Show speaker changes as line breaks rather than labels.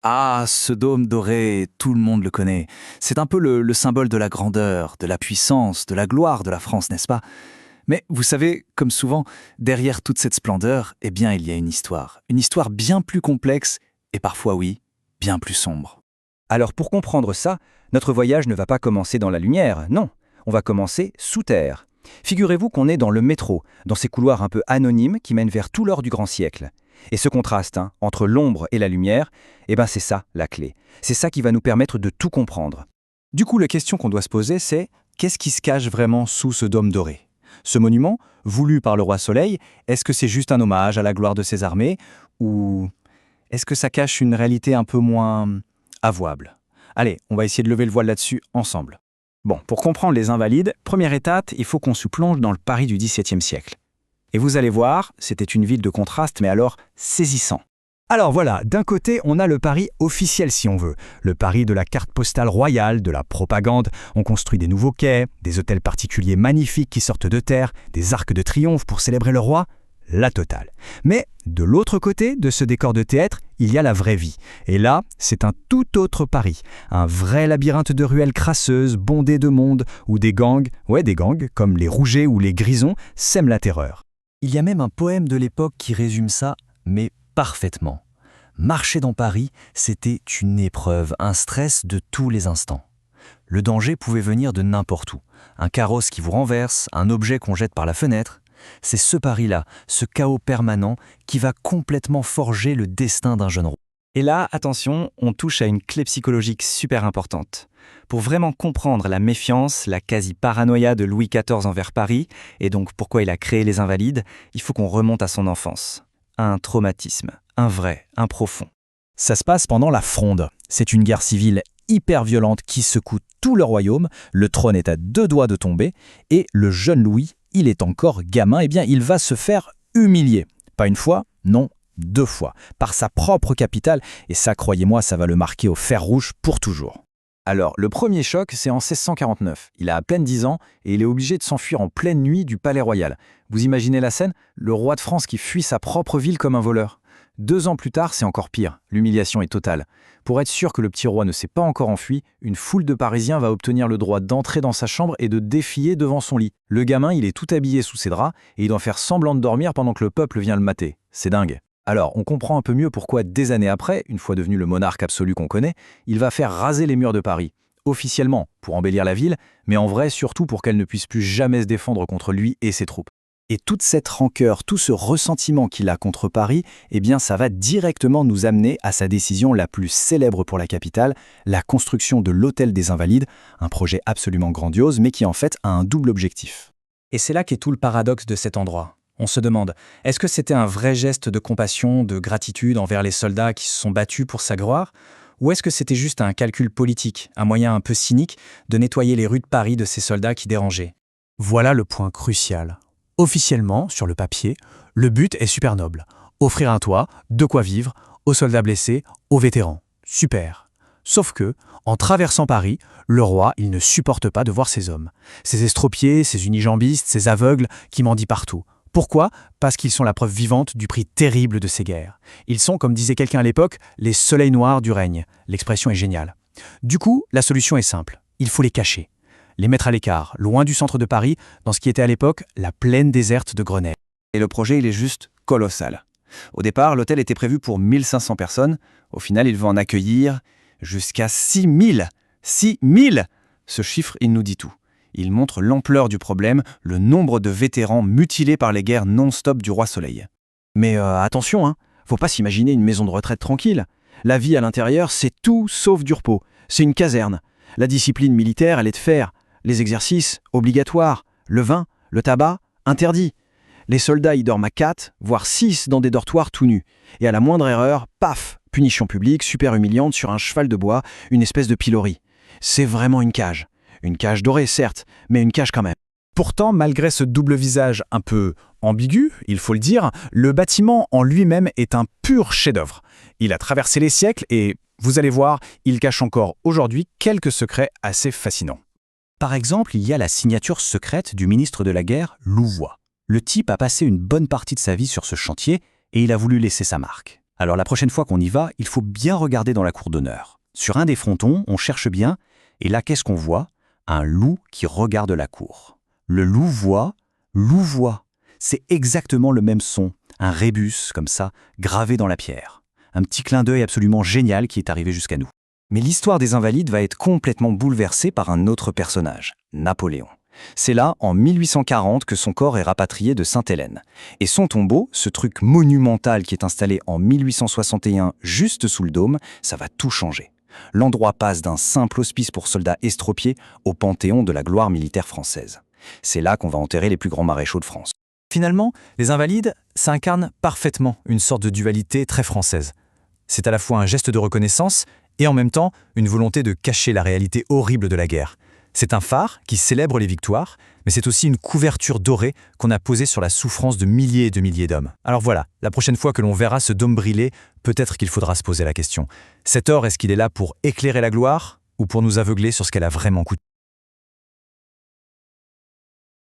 Ah, ce dôme doré, tout le monde le connaît. C'est un peu le symbole de la grandeur, de la puissance, de la gloire de la France, n'est-ce pas? Mais vous savez, comme souvent, derrière toute cette splendeur, eh bien, il y a une histoire. Une histoire bien plus complexe et parfois, oui, bien plus sombre.
Alors pour comprendre ça, notre voyage ne va pas commencer dans la lumière, non, on va commencer sous terre. Figurez-vous qu'on est dans le métro, dans ces couloirs un peu anonymes qui mènent vers tout l'or du grand siècle. Et ce contraste entre l'ombre et la lumière, c'est ça la clé. C'est ça qui va nous permettre de tout comprendre.
Du coup, la question qu'on doit se poser, c'est qu'est-ce qui se cache vraiment sous ce dôme doré? Ce monument, voulu par le roi Soleil, est-ce que c'est juste un hommage à la gloire de ses armées ou est-ce que ça cache une réalité un peu moins avouable? Allez, on va essayer de lever le voile là-dessus ensemble. Bon, pour comprendre les Invalides, première étape, il faut qu'on se plonge dans le Paris du XVIIe siècle. Et vous allez voir, c'était une ville de contraste, mais alors saisissant. Alors voilà, d'un côté, on a le Paris officiel si on veut, le Paris de la carte postale royale, de la propagande. On construit des nouveaux quais, des hôtels particuliers magnifiques qui sortent de terre, des arcs de triomphe pour célébrer le roi, la totale. Mais de l'autre côté de ce décor de théâtre, il y a la vraie vie. Et là, c'est un tout autre Paris, un vrai labyrinthe de ruelles crasseuses, bondées de monde, où des gangs, comme les Rougets ou les Grisons, sèment la terreur.
Il y a même un poème de l'époque qui résume ça, mais parfaitement. Marcher dans Paris, c'était une épreuve, un stress de tous les instants. Le danger pouvait venir de n'importe où. Un carrosse qui vous renverse, un objet qu'on jette par la fenêtre. C'est ce Paris-là, ce chaos permanent, qui va complètement forger le destin d'un jeune roi.
Et là, attention, on touche à une clé psychologique super importante. Pour vraiment comprendre la méfiance, la quasi-paranoïa de Louis XIV envers Paris, et donc pourquoi il a créé les Invalides, il faut qu'on remonte à son enfance. Un traumatisme, un vrai, un profond.
Ça se passe pendant la Fronde. C'est une guerre civile hyper violente qui secoue tout le royaume, le trône est à 2 doigts de tomber, et le jeune Louis, il est encore gamin, il va se faire humilier. Pas une fois, non, 2 fois, par sa propre capitale, et ça, croyez-moi, ça va le marquer au fer rouge pour toujours.
Alors, le premier choc, c'est en 1649. Il a à peine 10 ans et il est obligé de s'enfuir en pleine nuit du palais royal. Vous imaginez la scène? Le roi de France qui fuit sa propre ville comme un voleur. 2 ans plus tard, c'est encore pire. L'humiliation est totale. Pour être sûr que le petit roi ne s'est pas encore enfui, une foule de Parisiens va obtenir le droit d'entrer dans sa chambre et de défiler devant son lit. Le gamin, il est tout habillé sous ses draps et il doit faire semblant de dormir pendant que le peuple vient le mater. C'est dingue. Alors, on comprend un peu mieux pourquoi, des années après, une fois devenu le monarque absolu qu'on connaît, il va faire raser les murs de Paris. Officiellement, pour embellir la ville, mais en vrai, surtout pour qu'elle ne puisse plus jamais se défendre contre lui et ses troupes.
Et toute cette rancœur, tout ce ressentiment qu'il a contre Paris, ça va directement nous amener à sa décision la plus célèbre pour la capitale, la construction de l'Hôtel des Invalides, un projet absolument grandiose, mais qui en fait a un double objectif.
Et c'est là qu'est tout le paradoxe de cet endroit. On se demande, est-ce que c'était un vrai geste de compassion, de gratitude envers les soldats qui se sont battus pour sa gloire? Ou est-ce que c'était juste un calcul politique, un moyen un peu cynique de nettoyer les rues de Paris de ces soldats qui dérangeaient?
Voilà le point crucial. Officiellement, sur le papier, le but est super noble. Offrir un toit, de quoi vivre, aux soldats blessés, aux vétérans. Super. Sauf que, en traversant Paris, le roi, il ne supporte pas de voir ces hommes. Ces estropiés, ces unijambistes, ces aveugles qui mendient partout. Pourquoi? Parce qu'ils sont la preuve vivante du prix terrible de ces guerres. Ils sont, comme disait quelqu'un à l'époque, les soleils noirs du règne. L'expression est géniale. Du coup, la solution est simple. Il faut les cacher. Les mettre à l'écart, loin du centre de Paris, dans ce qui était à l'époque la plaine déserte de Grenelle.
Et le projet, il est juste colossal. Au départ, l'hôtel était prévu pour 1500 personnes. Au final, il va en accueillir jusqu'à 6000. 6000! Ce chiffre, il nous dit tout. Il montre l'ampleur du problème, le nombre de vétérans mutilés par les guerres non-stop du roi Soleil.
Mais attention, faut pas s'imaginer une maison de retraite tranquille. La vie à l'intérieur, c'est tout sauf du repos. C'est une caserne. La discipline militaire, elle est de fer. Les exercices, obligatoires. Le vin, le tabac, interdit. Les soldats y dorment à 4, voire 6 dans des dortoirs tout nus. Et à la moindre erreur, paf, punition publique, super humiliante sur un cheval de bois, une espèce de pilori. C'est vraiment une cage. Une cage dorée, certes, mais une cage quand même.
Pourtant, malgré ce double visage un peu ambigu, il faut le dire, le bâtiment en lui-même est un pur chef-d'œuvre. Il a traversé les siècles et, vous allez voir, il cache encore aujourd'hui quelques secrets assez fascinants.
Par exemple, il y a la signature secrète du ministre de la Guerre, Louvois. Le type a passé une bonne partie de sa vie sur ce chantier et il a voulu laisser sa marque.
Alors la prochaine fois qu'on y va, il faut bien regarder dans la cour d'honneur. Sur un des frontons, on cherche bien, et là qu'est-ce qu'on voit? Un loup qui regarde la cour. Le loup voit. C'est exactement le même son, un rébus, comme ça, gravé dans la pierre. Un petit clin d'œil absolument génial qui est arrivé jusqu'à nous.
Mais l'histoire des Invalides va être complètement bouleversée par un autre personnage, Napoléon. C'est là, en 1840, que son corps est rapatrié de Sainte-Hélène. Et son tombeau, ce truc monumental qui est installé en 1861 juste sous le dôme, ça va tout changer. L'endroit passe d'un simple hospice pour soldats estropiés au panthéon de la gloire militaire française. C'est là qu'on va enterrer les plus grands maréchaux de France.
Finalement, les Invalides, ça incarne parfaitement une sorte de dualité très française. C'est à la fois un geste de reconnaissance et en même temps une volonté de cacher la réalité horrible de la guerre. C'est un phare qui célèbre les victoires, mais c'est aussi une couverture dorée qu'on a posée sur la souffrance de milliers et de milliers d'hommes. Alors voilà, la prochaine fois que l'on verra ce dôme briller, peut-être qu'il faudra se poser la question. Cet or, est-ce qu'il est là pour éclairer la gloire ou pour nous aveugler sur ce qu'elle a vraiment coûté ?